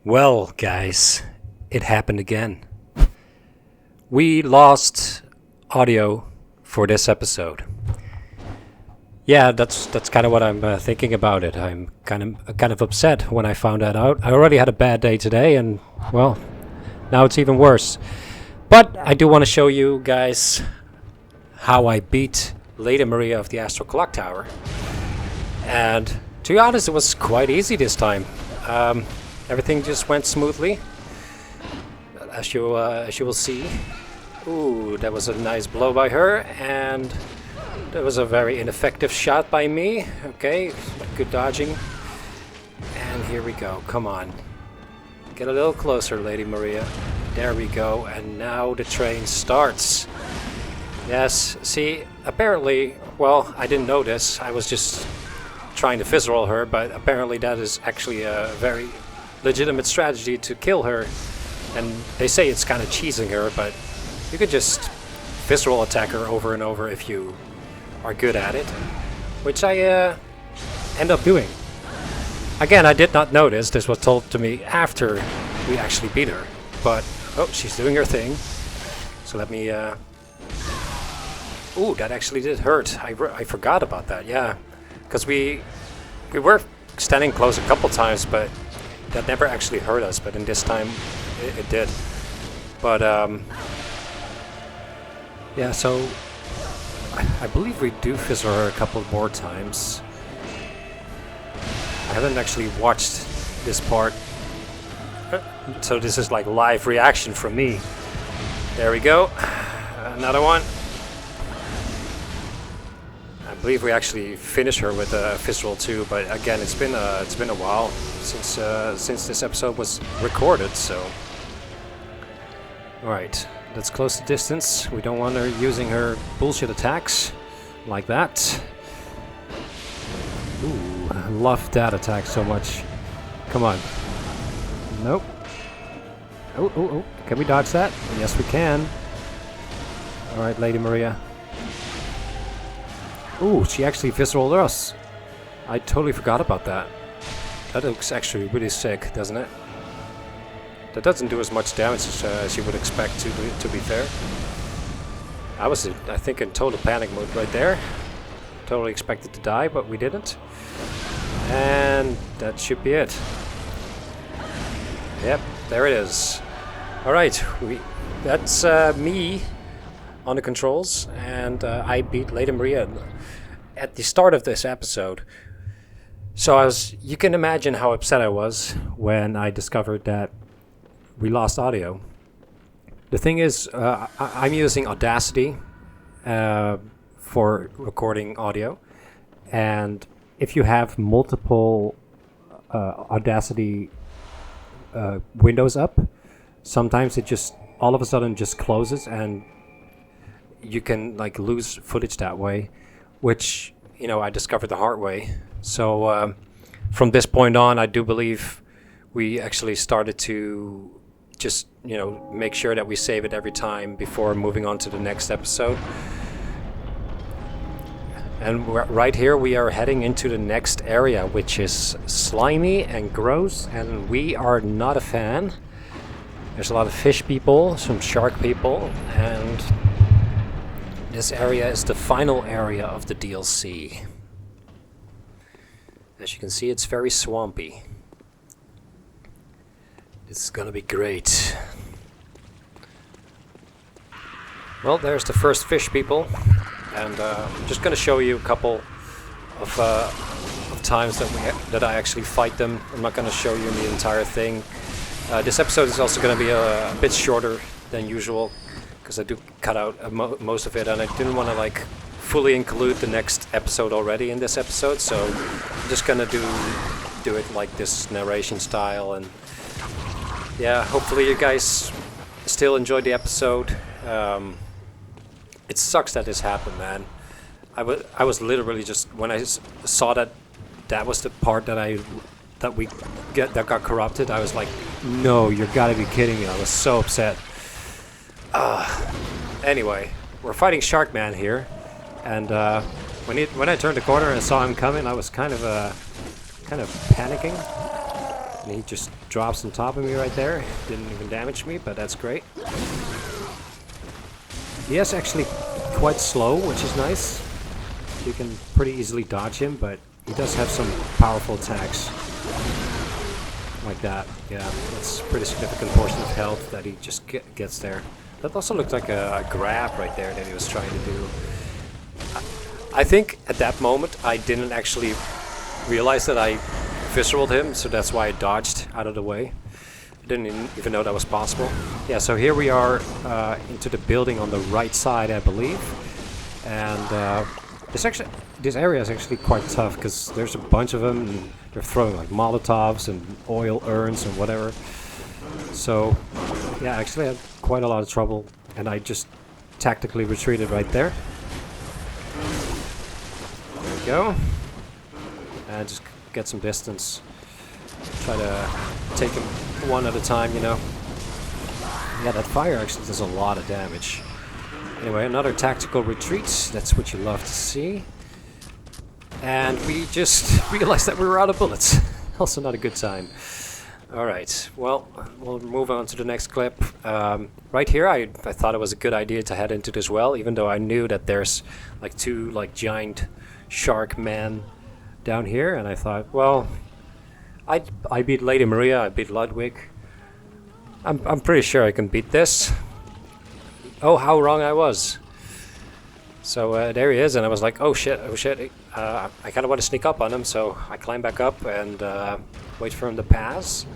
Well, guys, it happened again. We lost audio for this episode. Yeah, that's kind of what I'm thinking about it. I'm kind of upset when I found that out. I already had a bad day today, and well, now it's even worse. But I do want to show you guys how I beat Lady Maria of the Astral Clocktower. And to be honest, it was quite easy this time. Everything just went smoothly, as you will see. Ooh, that was a nice blow by her, and that was a very ineffective shot by me. Okay, good dodging. And here we go. Come on, get a little closer, Lady Maria. There we go. And now the train starts. Yes. See, apparently, well, I didn't know this. I was just trying to fizz roll her, but apparently that is actually a very legitimate strategy to kill her. And they say it's kind of cheesing her, but you could just fizz roll attack her over and over if you are good at it, which I end up doing. Again, I did not notice. This was told to me after we actually beat her, but oh, she's doing her thing. So let me ooh, that actually did hurt. I forgot about that. Yeah, because we were standing close a couple times, but that never actually hurt us. But in this time it did. But yeah, so I believe we do fizz her a couple more times. I haven't actually watched this part, so this is like live reaction from me. There we go. Another one. I believe we actually finished her with a fizz roll too, but again, it's been a while since this episode was recorded. So, all right, let's close the distance. We don't want her using her bullshit attacks like that. Ooh, I love that attack so much. Come on. Nope. Oh! Can we dodge that? Yes, we can. All right, Lady Maria. Ooh, she actually fizz-rolled us. I totally forgot about that. That looks actually really sick, doesn't it? That doesn't do as much damage as you would expect, to be fair. I was, I think, in total panic mode right there. Totally expected to die, but we didn't. And that should be it. Yep, there it is. Alright, that's me on the controls, and I beat Lady Maria at the start of this episode. So you can imagine how upset I was when I discovered that we lost audio. The thing is, I'm using Audacity for recording audio, and if you have multiple Audacity windows up, sometimes it just all of a sudden just closes, and you can like lose footage that way, which I discovered the hard way. So from this point on, I do believe we actually started to just make sure that we save it every time before moving on to the next episode. And right here we are heading into the next area, which is slimy and gross, and we are not a fan. There's a lot of fish people, some shark people, and this area is the final area of the DLC. As you can see, it's very swampy. This is gonna be great. Well, there's the first fish people, and I'm just gonna show you a couple of times that I actually fight them. I'm not gonna show you the entire thing. This episode is also gonna be a bit shorter than usual, because I do cut out most of it, and I didn't want to like fully include the next episode already in this episode, so I'm just gonna do it like this narration style. And yeah, hopefully you guys still enjoyed the episode. It sucks that this happened, man. I was literally just, when I saw that was the part that got corrupted, I was like, no, you gotta be kidding me. I was so upset. Anyway, we're fighting Sharkman here, and when I turned the corner and saw him coming, I was kind of panicking. And he just drops on top of me right there. Didn't even damage me, but that's great. He is actually quite slow, which is nice. You can pretty easily dodge him, but he does have some powerful attacks. Like that. Yeah, that's a pretty significant portion of health that he just gets there. That also looked like a grab right there that he was trying to do. I think at that moment I didn't actually realize that I visceraled him, so that's why I dodged out of the way. I didn't even know that was possible. Yeah, so here we are into the building on the right side, I believe. And this area is actually quite tough because there's a bunch of them and they're throwing like Molotovs and oil urns and whatever. So yeah, actually I had quite a lot of trouble and I just tactically retreated right there. There we go. And just get some distance. Try to take him one at a time, you know. Yeah, that fire actually does a lot of damage. Anyway, another tactical retreat. That's what you love to see. And we just realized that we were out of bullets. Also not a good time. Alright, well, we'll move on to the next clip. Right here, I thought it was a good idea to head into this well, even though I knew that there's like two like giant shark men down here. And I thought, well, I beat Lady Maria, I beat Ludwig. I'm pretty sure I can beat this. Oh, how wrong I was. So there he is, and I was like, oh shit. I kind of want to sneak up on him, so I climb back up and wait for him to pass.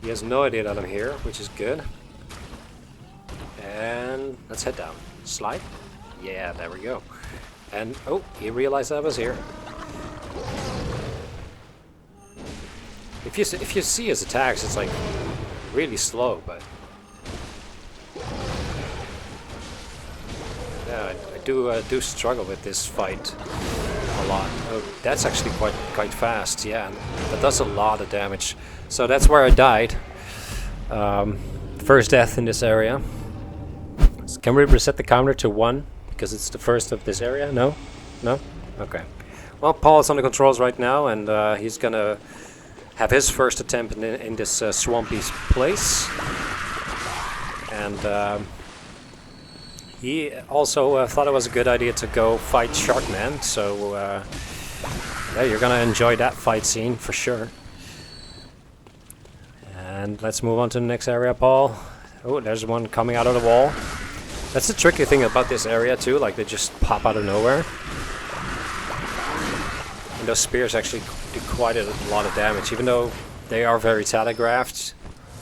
He has no idea that I'm here, which is good. And let's head down. Slide. Yeah, there we go. And, oh, he realized I was here. If you see his attacks, it's like really slow, but yeah, I do struggle with this fight a lot. Oh, that's actually quite fast, yeah, and that does a lot of damage. So that's where I died. First death in this area. So can we reset the counter to 1 because it's the first of this area? No? No? Okay. Well, Paul is on the controls right now, and he's gonna have his first attempt in this swampy place. And he also thought it was a good idea to go fight Sharkman, so yeah, you're gonna enjoy that fight scene for sure. And let's move on to the next area, Paul. Oh, there's one coming out of the wall. That's the tricky thing about this area too, like they just pop out of nowhere. And those spears actually do quite a lot of damage, even though they are very telegraphed.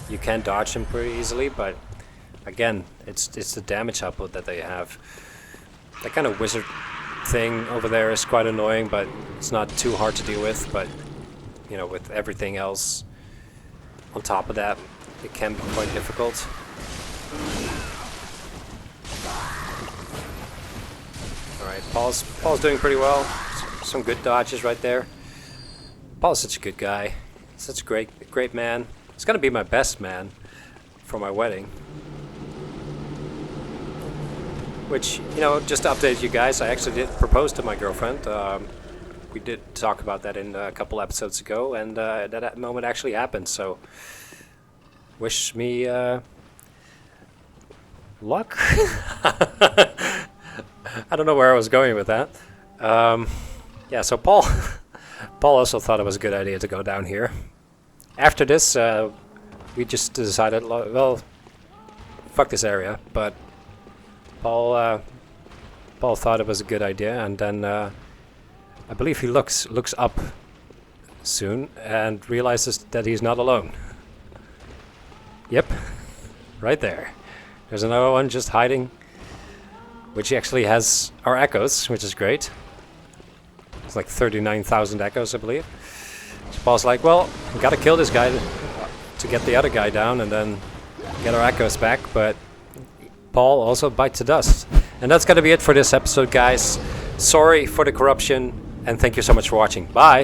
You can dodge them pretty easily, but again, it's the damage output that they have. That kind of wizard thing over there is quite annoying, but it's not too hard to deal with. But you know, with everything else on top of that, it can be quite difficult. Alright, Paul's doing pretty well. Some good dodges right there. Paul's such a good guy. Such a great man. He's gonna be my best man for my wedding. Which, you know, just to update you guys, I actually did propose to my girlfriend. We did talk about that in a couple episodes ago, and that moment actually happened. So, wish me luck. I don't know where I was going with that. Yeah, so Paul also thought it was a good idea to go down here. After this, we just decided, well, fuck this area. But Paul thought it was a good idea, and then I believe he looks up soon and realizes that he's not alone. Yep, right there. There's another one just hiding, which actually has our echoes, which is great. It's like 39,000 echoes, I believe. So Paul's like, well, we gotta kill this guy to get the other guy down and then get our echoes back, but Paul also bites the dust. And that's gonna be it for this episode, guys. Sorry for the corruption, and thank you so much for watching. Bye!